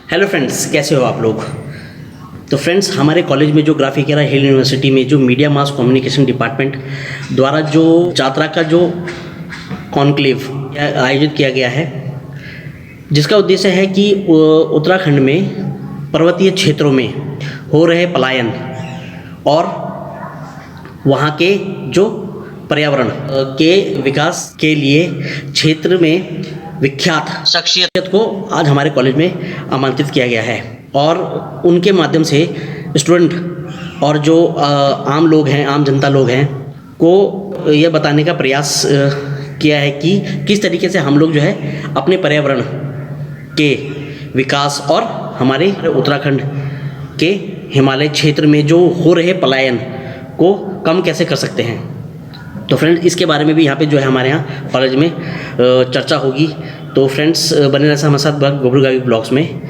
Hello friends, कैसे हो आप लोग। तो फ्रेंड्स, हमारे कॉलेज में जो ग्राफिकेरा हिल यूनिवर्सिटी में जो मीडिया मास कम्युनिकेशन डिपार्टमेंट द्वारा जो यात्रा का जो कॉन्क्लेव आयोजित किया गया है, जिसका उद्देश्य है कि उत्तराखंड में पर्वतीय क्षेत्रों में हो रहे पलायन और वहाँ के जो पर्यावरण के विकास के लिए क्षेत्र में विख्यात शख्सियत को आज हमारे कॉलेज में आमंत्रित किया गया है और उनके माध्यम से स्टूडेंट और जो आम लोग हैं, आम जनता लोग हैं को यह बताने का प्रयास किया है कि किस तरीके से हम लोग जो है अपने पर्यावरण के विकास और हमारे उत्तराखंड के हिमालय क्षेत्र में जो हो रहे पलायन को कम कैसे कर सकते हैं। तो फ्रेंड्स, इसके बारे में भी यहाँ पे जो है हमारे यहाँ कॉलेज में चर्चा होगी। तो फ्रेंड्स, बने रहना हमारे साथ गोबरगावी ब्लॉग्स में।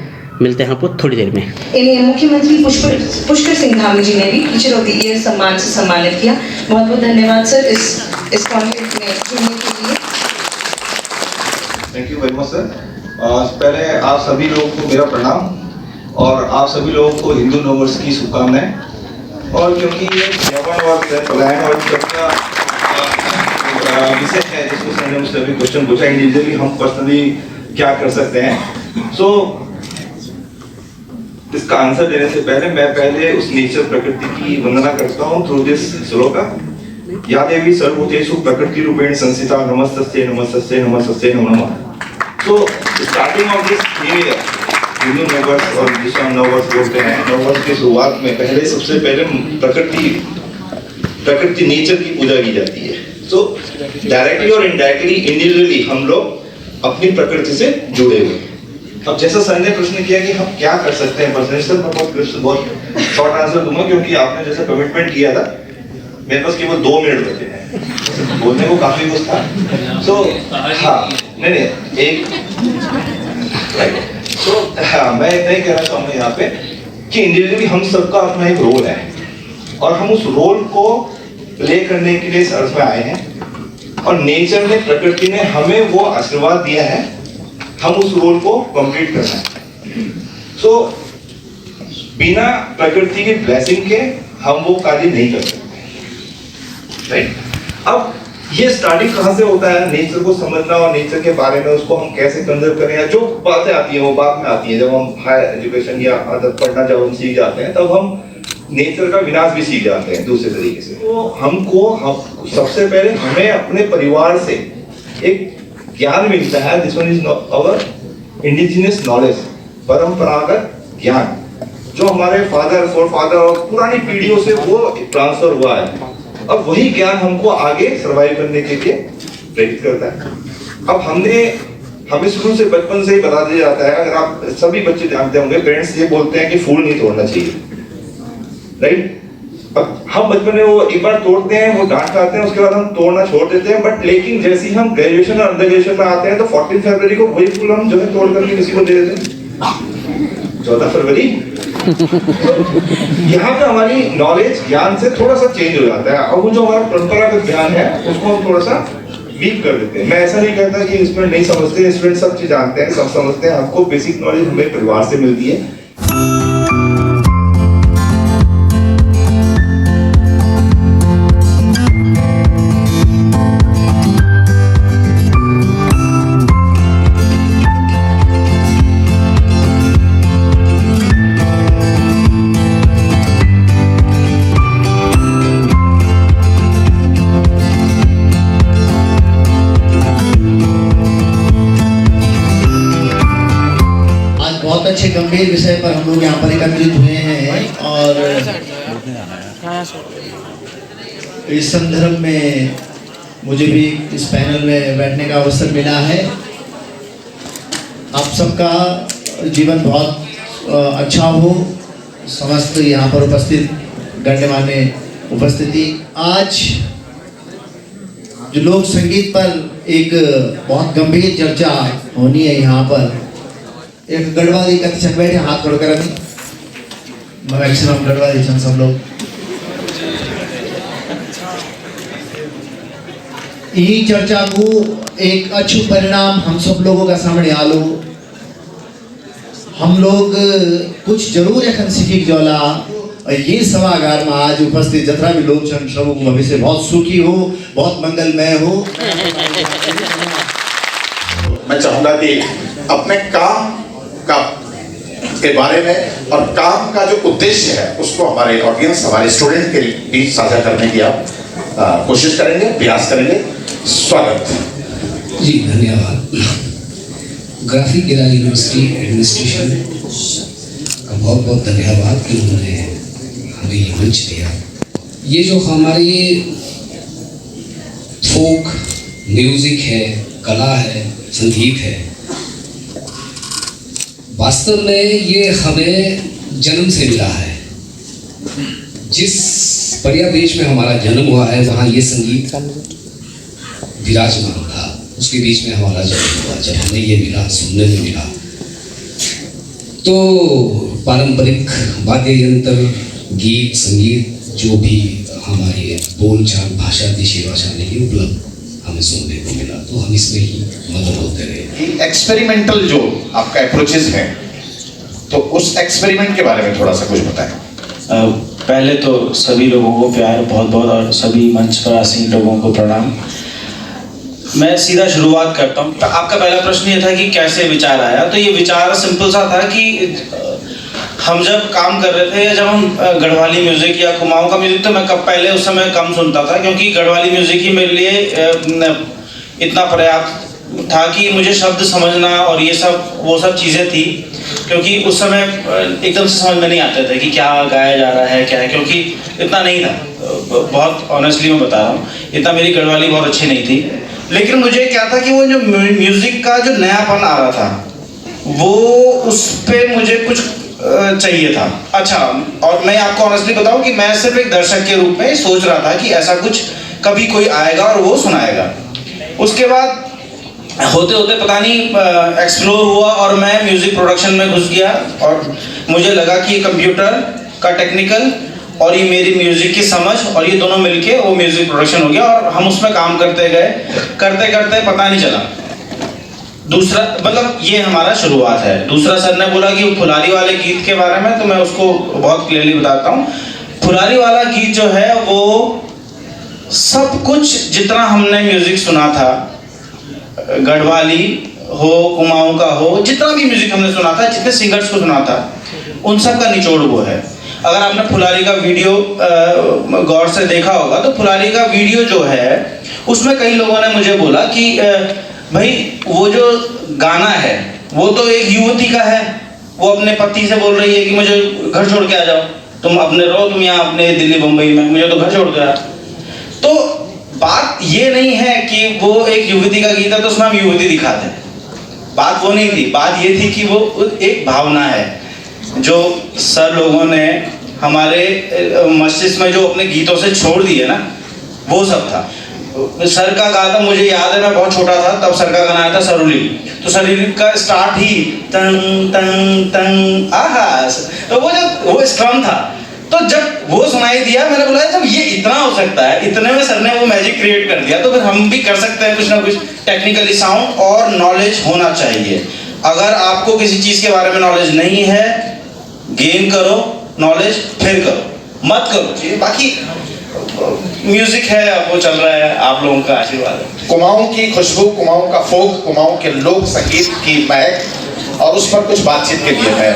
मिलते हैं आपको थोड़ी देर में। इन्हें मुख्यमंत्री पुष्कर सिंह धामी जी ने भी टीचर ऑफ द ईयर सम्मान से सम्मानित किया। बहुत बहुत धन्यवाद सर इस कॉन्क्लेव में जुड़ने के लिए। Thank you very much sir. पहले आप सभी लोगों को मेरा प्रणाम और आप सभी लोगों को हिंदू नववर्ष की शुभकामनाएं। और क्योंकि ये पर्यावरण और पलायन और चर्चा विषय है जिसको सर ने मुझसे अभी क्वेश्चन पूछा, इंडिविजुअली हम पर्सनली क्या कर सकते हैं, सो इसका आंसर देने से पहले उस नेचर प्रकृति की वंदना करता हूँ थ्रू दिस श्लोका। या देवी सर्वभूतेषु प्रकृति रूपेण संस्थिता नमस्तस्यै नमस्तस्यै नमस्तस्यै नमो नमः। So starting of this new year, Hindu नववर्ष और जिसे हम नववर्ष बोलते हैं, नववर्ष की शुरुआत में सबसे पहले प्रकृति नेचर की पूजा की जाती है। सो डायरेक्टली और इनडायरेक्टली इंडिविजुअली हम लोग अपनी प्रकृति से जुड़े हुए। अब जैसा सर ने प्रश्न किया कि हम क्या कर सकते हैं, पर्सनली सर मैं बहुत शॉर्ट आंसर दूंगा क्योंकि आपने जैसा कमिटमेंट किया था, मेरे पास केवल 2 मिनट बचे हैं, बोलने को काफी कुछ था। सो हाँ, नहीं एक राइट। सो हाँ, मैं इतना ही कहना चाहूंगा यहाँ पे कि इंडिविजुअली हम सबका अपना एक रोल है और हम उस रोल को प्ले करने के लिए इस अर्थ में आए हैं और नेचर ने, प्रकृति ने हमें वो आशीर्वाद दिया है, हम उस रोल को कंप्लीट करना है। सो बिना प्रकृति की ब्लेसिंग के हम वो कार्य नहीं कर सकते, राइट। अब ये स्टार्टिंग कहाँ से होता है, नेचर को समझना और नेचर के बारे में उसको हम कैसे कंजर्व करें, या जो बातें आती है वो बाद में आती है जब हम हायर एजुकेशन या अदर पढ़ना जब हम सीख जाते हैं, तब हम नेचर का विनाश भी सीख जाते हैं दूसरे तरीके से। तो हम सबसे पहले हमें अपने परिवार से एक ज्ञान मिलता है, this one is our indigenous knowledge, परंपरागत ज्ञान जो हमारे फादर और पुरानी पीढ़ियों से वो ट्रांसफर हुआ है। अब वही ज्ञान हमको आगे सर्वाइव करने के लिए प्रेरित करता है। अब हमें शुरू से बचपन से ही बता दिया जाता है, अगर आप सभी बच्चे जानते होंगे, पेरेंट्स ये बोलते हैं कि फूल नहीं तोड़ना चाहिए, राइट। अब हम बचपन में वो एक बार तोड़ते हैं, वो डांट खाते हैं, उसके बाद हम तोड़ना छोड़ देते हैं। बट लेकिन जैसे ही हम ग्रेजुएशन और अंडर ग्रेजुएशन में आते हैं तो 14 फरवरी को वही फूल हम जो है तोड़ करके किसी को दे देते हैं, 14 फरवरी। यहाँ पे हमारी नॉलेज ज्ञान से थोड़ा सा चेंज हो जाता है और वो जो हमारा परंपरागत ज्ञान है उसको हम थोड़ा सा वीक कर देते हैं। मैं ऐसा नहीं कहता कि स्टूडेंट नहीं समझते, स्टूडेंट सब चीज जानते हैं, सब समझते हैं। आपको बेसिक नॉलेज हमें परिवार से मिलती है। बहुत अच्छे गंभीर विषय पर हम लोग यहाँ पर एकत्रित हुए हैं और इस संदर्भ में मुझे भी इस पैनल में बैठने का अवसर मिला है। आप सबका जीवन बहुत अच्छा हो। समस्त यहाँ पर उपस्थित गणमान्य उपस्थिति, आज जो लोक संगीत पर एक बहुत गंभीर चर्चा होनी है, यहाँ पर एक गढ़वाली कथन बैठे हाथ खड़े कर मैक्सिमम गढ़वाली छन सब लोग। यही चर्चा को एक अच्छू परिणाम हम सब लोगों का सामने आलो। हम लोग कुछ जरूर एखन सीखी जोला ये सभागार में आज उपस्थित जितना भी लोग छन सब भविष्य बहुत सुखी हो, बहुत मंगलमय हो। मैं चाहूंगा कि अपने काम का के बारे में और काम का जो उद्देश्य है उसको हमारे ऑडियंस, हमारे स्टूडेंट के बीच साझा करने की आप कोशिश करेंगे, प्रयास करेंगे। स्वागत। जी धन्यवाद। ग्राफिक एरा यूनिवर्सिटी एडमिनिस्ट्रेशन का बहुत बहुत धन्यवाद कि उन्होंने हमें ये मंच दिया। ये जो हमारी फोक म्यूजिक है, कला है, संगीत है, वास्तव में ये हमें जन्म से मिला है। जिस बढ़िया देश में हमारा जन्म हुआ है वहाँ ये संगीत विराजमान था, उसके बीच में हमारा जन्म हुआ। जब हमें ये मिला, सुनने में मिला, तो पारंपरिक वाद्य यंत्र, गीत, संगीत जो भी हमारी बोलचाल भाषा, देशी भाषा में ही उपलब्ध हमें सुनने को मिला, तो हम इसमें ही मदद होते रहे। एक्सपेरिमेंटल जो आपका अप्रोचेस है, तो उस एक्सपेरिमेंट के बारे में थोड़ा सा कुछ बताएं। पहले तो सभी लोगों को प्यार बहुत बहुत और सभी मंच पर आसीन लोगों को प्रणाम। मैं सीधा शुरुआत करता हूँ। आपका पहला प्रश्न ये था कि कैसे विचार आया। तो ये विचार सिंपल सा था कि हम जब काम कर रहे थे या जब हम गढ़वाली म्यूज़िक या कुमाऊँ का म्यूज़िक, तो मैं कब पहले उस समय कम सुनता था, क्योंकि गढ़वाली म्यूज़िक ही मेरे लिए इतना पर्याप्त था कि मुझे शब्द समझना और ये सब वो सब चीज़ें थी, क्योंकि उस समय एकदम से समझ में नहीं आते थे कि क्या गाया जा रहा है, क्या है, क्योंकि इतना नहीं था। बहुत ऑनेस्टली मैं बता रहा हूँ, इतना मेरी गढ़वाली बहुत अच्छी नहीं थी। लेकिन मुझे क्या था कि वो जो म्यूज़िक का जो नयापन आ रहा था, वो उस पर मुझे कुछ चाहिए था। अच्छा, और मैं आपको ऑनेस्टली बताऊं कि मैं सिर्फ एक दर्शक के रूप में सोच रहा था कि ऐसा कुछ कभी कोई आएगा और वो सुनाएगा। उसके बाद होते होते पता नहीं एक्सप्लोर हुआ और मैं म्यूज़िक प्रोडक्शन में घुस गया, और मुझे लगा कि कंप्यूटर का टेक्निकल और ये मेरी म्यूज़िक की समझ और ये दोनों मिलके वो म्यूज़िक प्रोडक्शन हो गया, और हम उसमें काम करते गए, करते करते पता नहीं चला। दूसरा मतलब ये हमारा शुरुआत है। दूसरा सर ने बोला कि फुलारी वाले गीत के बारे में, तो मैं उसको बहुत क्लियरली बताता हूँ। फुलारी वाला गीत जो है वो सब कुछ जितना हमने म्यूज़िक सुना था, गढ़वाली हो, कुमाऊँ का हो, जितना भी म्यूज़िक हमने सुना था, जितने सिंगर्स को सुना था, उन सब का निचोड़ वो है। अगर आपने फुलारी का वीडियो गौर से देखा होगा, तो फुलारी का वीडियो जो है उसमें कई लोगों ने मुझे बोला कि भाई वो जो गाना है वो तो एक युवती का है, वो अपने पति से बोल रही है कि मुझे घर छोड़ के आ जाओ, तुम अपने रहो, तुम यहाँ अपने दिल्ली बम्बई में, मुझे तो घर छोड़ के आ। तो बात ये नहीं है कि वो एक युवती का गीत है तो उसमें हम युवती दिखाते हैं, बात वो नहीं थी। बात ये थी कि वो एक भावना है जो सर लोगों ने हमारे मस्तिष्क में जो अपने गीतों से छोड़ दी है ना, वो सब था। सर का गाना मुझे याद है, मैं बहुत छोटा था तब सर का गाना आया था सरुली, तो सरुली का स्टार्ट ही तंग तंग तंग आहा, तो वो जब वो स्ट्रम था, तो जब वो सुनाई दिया मैंने बोला जब ये इतना हो सकता है, इतने में सर ने वो मैजिक क्रिएट कर दिया, तो फिर हम भी कर सकते हैं कुछ ना कुछ। टेक्निकली साउंड और नॉलेज होना चाहिए। अगर आपको किसी चीज़ के बारे में नॉलेज नहीं है, गेन करो नॉलेज, फिर करो, मत करो। बाकी म्यूजिक है, अब वो चल रहा है, आप लोगों का आशीर्वाद है। कुमाऊं की खुशबू, कुमाऊं का फोक, कुमाऊं के लोक संगीत की महक, और उस पर कुछ बातचीत के लिए मैं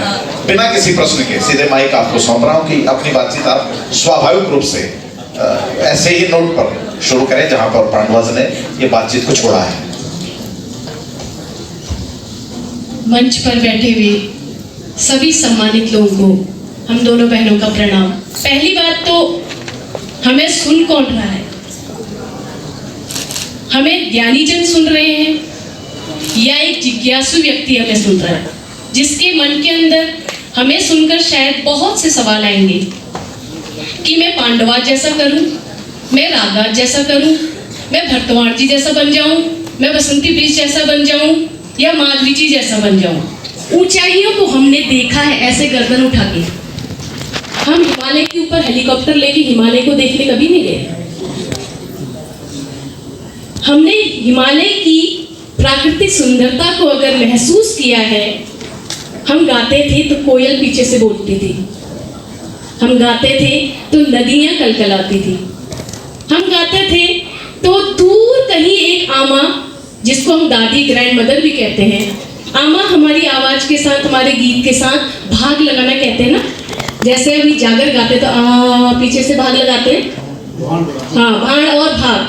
बिना किसी प्रश्न के सीधे माइक आपको सौंप रहा हूं कि अपनी बातचीत आप स्वाभाविक रूप से ऐसे ही नोट पर शुरू करें जहां पर पांडवाज ने ये बातचीत को छोड़ा है। मंच पर बैठे हुए सभी सम्मानित लोगों को हम दोनों बहनों का प्रणाम। पहली बात तो हमें सुन कौन रहा है? हमें ज्ञानीजन सुन रहे हैं या एक जिज्ञासु व्यक्ति हमें सुन रहा है, जिसके मन के अंदर हमें सुनकर शायद बहुत से सवाल आएंगे कि मैं पांडवाज जैसा करूं, मैं रागाज जैसा करूं, मैं भरतवाण जी जैसा बन जाऊं, मैं बसंती ब्रिज जैसा बन जाऊं या माधवी जी जैसा बन जाऊं। ऊंचाइयों को हमने देखा है ऐसे गर्दन उठा के। हम हिमालय के ऊपर हेलीकॉप्टर लेके हिमालय को देखने कभी नहीं गए। हमने हिमालय की प्राकृतिक सुंदरता को अगर महसूस किया है हम गाते थे तो कोयल पीछे से बोलती थी, हम गाते थे तो नदियाँ कलकलाती थी, हम गाते थे तो दूर कहीं एक आमा, जिसको हम दादी ग्रैंड मदर भी कहते हैं, आमा हमारी आवाज़ के साथ, हमारे गीत के साथ भाग लगाना कहते हैं ना, जैसे अभी जागर गाते तो आ पीछे से भाग लगाते हैं, हाँ भाड़ और भाग,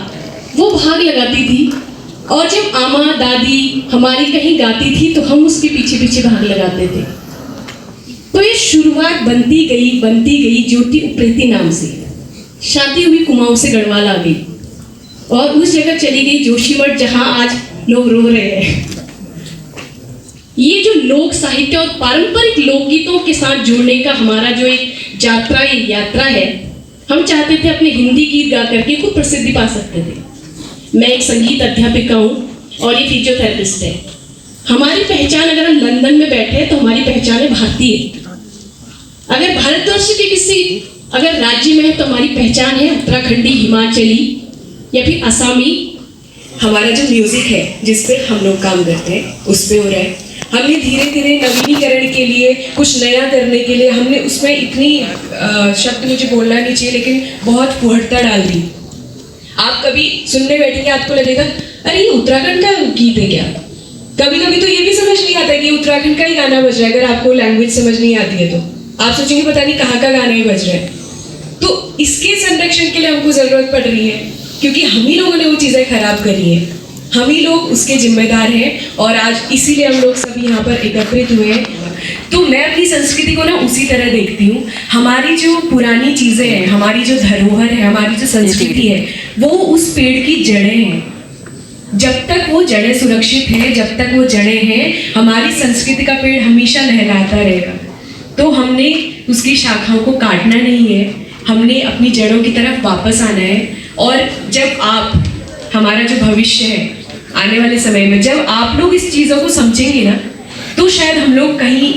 वो भाग लगाती थी। और जब आमा दादी हमारी कहीं गाती थी तो हम उसके पीछे पीछे भाग लगाते थे। तो ये शुरुआत बनती गई ज्योति उप्रेती नाम से। शादी हुई कुमाऊं से गढ़वाल आ गई और उस जगह चली गई जोशीमठ, जहां आज लोग रो रहे हैं। ये जो लोक साहित्य और पारंपरिक लोकगीतों के साथ जुड़ने का हमारा जो एक यात्रा है, हम चाहते थे अपने हिंदी गीत गा करके खूब प्रसिद्धि पा सकते थे। मैं एक संगीत अध्यापिका हूँ और ये फिजियोथेरेपिस्ट है। हमारी पहचान, अगर हम लंदन में बैठे हैं तो हमारी पहचान है भारतीय। अगर भारतवर्ष के किसी अगर राज्य में है तो हमारी पहचान है उत्तराखंडी, हिमाचली या फिर असमी। हमारा जो म्यूजिक है जिस पे हम लोग काम करते हैं उस पे हो रहा है। हमने धीरे धीरे नवीनीकरण के लिए, कुछ नया करने के लिए, हमने उसमें इतनी शब्द मुझे बोलना नहीं चाहिए लेकिन बहुत फुहड़ता डाल दी। आप कभी सुनने बैठेंगे आपको लगेगा अरे ये उत्तराखंड का गीत है क्या। कभी कभी तो ये भी समझ नहीं आता कि उत्तराखंड का ही गाना बज रहा है। अगर आपको लैंग्वेज समझ नहीं आती है तो आप सोचेंगे पता नहीं कहाँ का गाना ही बज रहा है। तो इसके संरक्षण के लिए हमको जरूरत पड़ रही है, क्योंकि हम ही लोगों ने वो चीज़ें खराब करी है, हम ही लोग उसके जिम्मेदार हैं। और आज इसीलिए हम लोग सब यहाँ पर एकत्रित हुए हैं। तो मैं अपनी संस्कृति को ना उसी तरह देखती हूँ। हमारी जो पुरानी चीज़ें हैं, हमारी जो धरोहर है, हमारी जो संस्कृति है, वो उस पेड़ की जड़ें हैं। जब तक वो जड़ें सुरक्षित हैं, जब तक वो जड़ें हैं, हमारी संस्कृति का पेड़ हमेशा लहराता रहेगा। तो हमने उसकी शाखाओं को काटना नहीं है, हमने अपनी जड़ों की तरफ वापस आना है। और जब आप, हमारा जो भविष्य है आने वाले समय में, जब आप लोग इस चीज़ों को समझेंगे ना, तो शायद हम लोग कहीं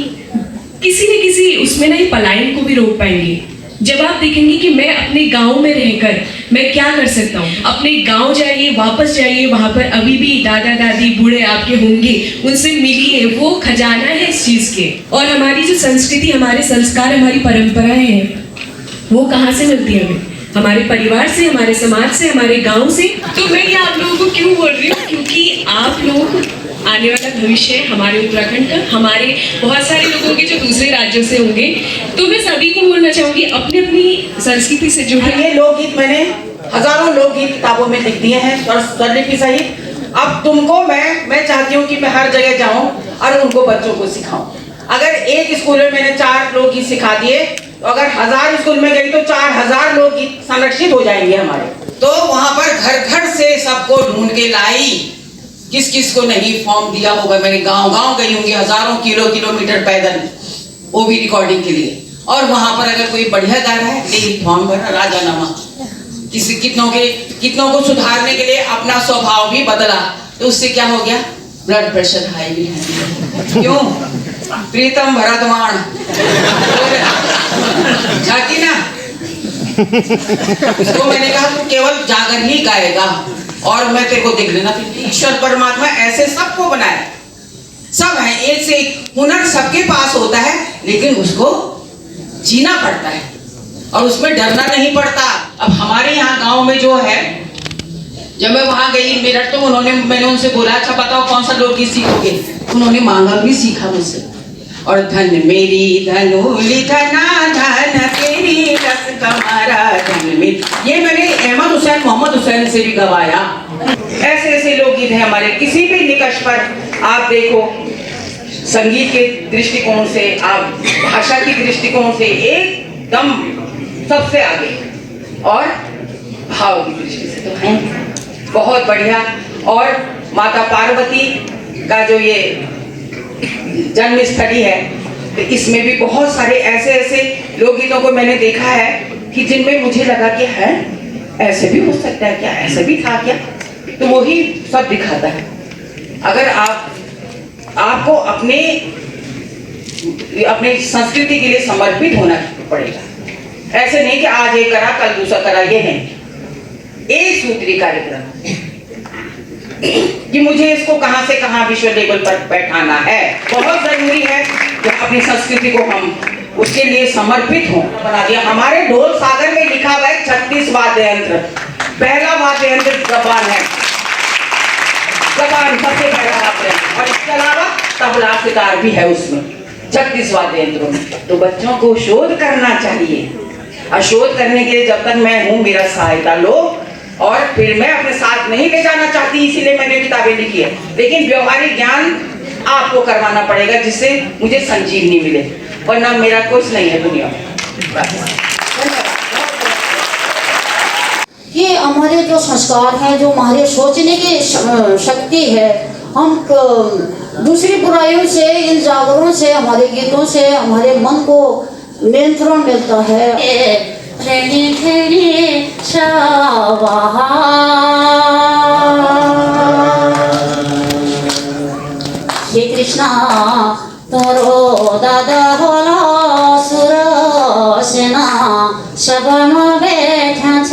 किसी न किसी उसमें ना ही पलायन को भी रोक पाएंगे। जब आप देखेंगे कि मैं अपने गांव में रहकर मैं क्या कर सकता हूँ, अपने गांव जाइए, वापस जाइए, वहाँ पर अभी भी दादा दादी बूढ़े आपके होंगे, उनसे मिलिए, वो खजाना है इस चीज़ के। और हमारी जो संस्कृति, हमारे संस्कार, हमारी परंपराएं हैं, वो कहाँ से मिलती है हमें? हमारे परिवार से, हमारे समाज से, हमारे गांव से। तो मैं ये आप लोगों को क्यों बोल रही हूँ? क्योंकि आप लोग आने वाला भविष्य है हमारे उत्तराखंड का, हमारे बहुत सारे लोग होंगे जो दूसरे राज्यों से होंगे। तो मैं सभी को बोलना चाहूँगी अपनी अपनी संस्कृति से जुड़े। ये लोकगीत मैंने हजारों लोकगीत किताबों में लिख दिए हैं स्वरलिपि सहित। अब तुमको मैं चाहती हूँ कि मैं हर जगह जाऊँ और उनको बच्चों को सिखाऊं। अगर एक स्कूल में मैंने 4 लोकगीत सिखा दिए, तो अगर 1000 स्कूल में गई तो 4000 लोकगीत संरक्षित हो जाएंगे हमारे। तो वहाँ पर घर घर से सबको ढूंढ के लाई, किस किस को नहीं फॉर्म दिया होगा। मैंने गांव गांव गई होंगी, हजारों किलोमीटर पैदल, वो भी रिकॉर्डिंग के लिए। और वहां पर अगर कोई बढ़िया गा रहा है, ले फॉर्म भरा, राजानामा। कितनों को सुधारने के लिए अपना स्वभाव भी बदला, तो उससे क्या हो गया? ब्लड प्रेशर हाई भी है। क्यों? प्रीतम भरतवाण जाती ना, उसको मैंने कहा तू केवल जागर ही गाएगा और मैं तेरे को देख लेना। ईश्वर परमात्मा ऐसे सबको बनाया, सब है, एक से एक हुनर सबके पास होता है, लेकिन उसको जीना पड़ता है और उसमें डरना नहीं पड़ता। अब हमारे यहाँ गांव में जो है, जब मैं वहां गई मेरठ, तो मैंने उनसे बोला अच्छा बताओ कौन सा लोकगीत सीखोगे। उन्होंने मांगा भी सीखा मुझसे। और धन मेरी धनोली धना धन तेरी रस कमारा धन मेरी, ये मैंने अहमद हुसैन, मोहम्मद हुसैन से भी गवाया। ऐसे ऐसे लोकगीत हैं हमारे। किसी भी निकष पर आप देखो, संगीत के दृष्टिकोण से, आप भाषा की दृष्टिकोण से एकदम सबसे आगे, और भाव की दृष्टि से तो है बहुत बढ़िया। और माता पार्वती का जो ये जन्म स्थली है, तो इसमें भी बहुत सारे ऐसे ऐसे लोकगीतों को मैंने देखा है कि जिनमें मुझे लगा कि है ऐसे भी हो सकता है क्या, ऐसे भी था क्या, तो वही सब दिखाता है। अगर आपको अपने संस्कृति के लिए समर्पित होना पड़ेगा। ऐसे नहीं कि आज एक करा कल दूसरा करा, ये नहीं। एक सूत्री कार्यक्रम कि मुझे इसको कहां से कहां विश्व लेवल पर बैठाना है। बहुत जरूरी है कि अपनी संस्कृति को हम उसके लिए समर्पित हों। बना दिया हमारे ढोल सागर में लिखा हुआ है 36 वाद्य यंत्र। पहला वाद्य यंत्र जबान है, जबान सबसे पहला वाद्य यंत्र, और इसके अलावा तबला सितार भी है उसमें 36 वाद्य यंत्रों में। तो बच्चों को शोध करना चाहिए, और शोध करने के लिए जब तक मैं हूँ मेरा सहायता लो। और फिर मैं अपने साथ नहीं ले जाना चाहती, इसीलिए मैंने किताबें लिखी है, लेकिन व्यवहारिक ज्ञान आपको करवाना पड़ेगा जिससे मुझे संजीवनी मिले, वरना मेरा कुछ नहीं है दुनिया में। ये हमारे जो संस्कार हैं, जो हमारे सोचने की शक्ति है, हम दूसरी बुराइयों से, इन जागरों से, हमारे गीतों से हमारे मन को नियंत्रण मिलता है। हे कृष्णा तोरो दादा होला सुर सेना सबमा बैठा छ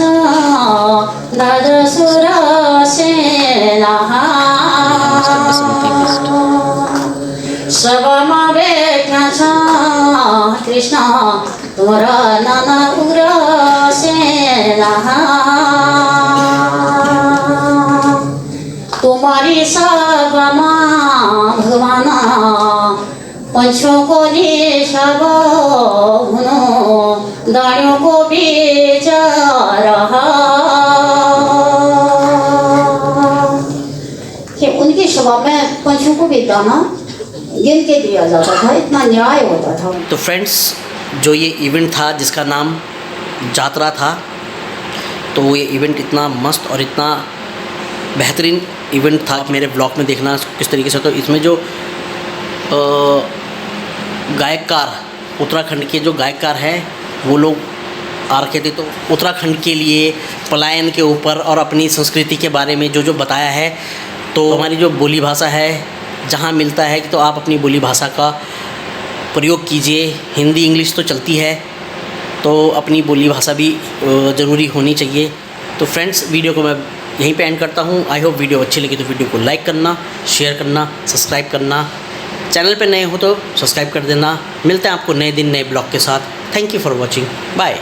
दादा सुर सेना सबमा बैठा छ कृष्ण तोरा नाना उग्र सेना तुम्हारी सबमा भगवान पंचों को निशब हुनो दानियों को बीच रहा। कि उनकी सभा में पंचों को भी दाना गिन के दिया जाता था, इतना न्याय होता था। तो फ्रेंड्स, जो ये इवेंट था जिसका नाम जात्रा था, तो ये इवेंट इतना मस्त और इतना बेहतरीन इवेंट था। आप मेरे ब्लॉग में देखना किस तरीके से। तो इसमें जो गायककार, उत्तराखंड के जो गायककार हैं वो लोग आ रखे थे। तो उत्तराखंड के लिए पलायन के ऊपर और अपनी संस्कृति के बारे में जो जो बताया है। तो हमारी जो बोली भाषा है, जहाँ मिलता है तो आप अपनी बोली भाषा का प्रयोग कीजिए। हिंदी इंग्लिश तो चलती है, तो अपनी बोली भाषा भी ज़रूरी होनी चाहिए। तो फ्रेंड्स, वीडियो को मैं यहीं पे एंड करता हूँ। आई होप वीडियो अच्छी लगी तो वीडियो को लाइक करना, शेयर करना, सब्सक्राइब करना। चैनल पे नए हो तो सब्सक्राइब कर देना। मिलते हैं आपको नए दिन नए ब्लॉग के साथ। Thank you for watching. Bye.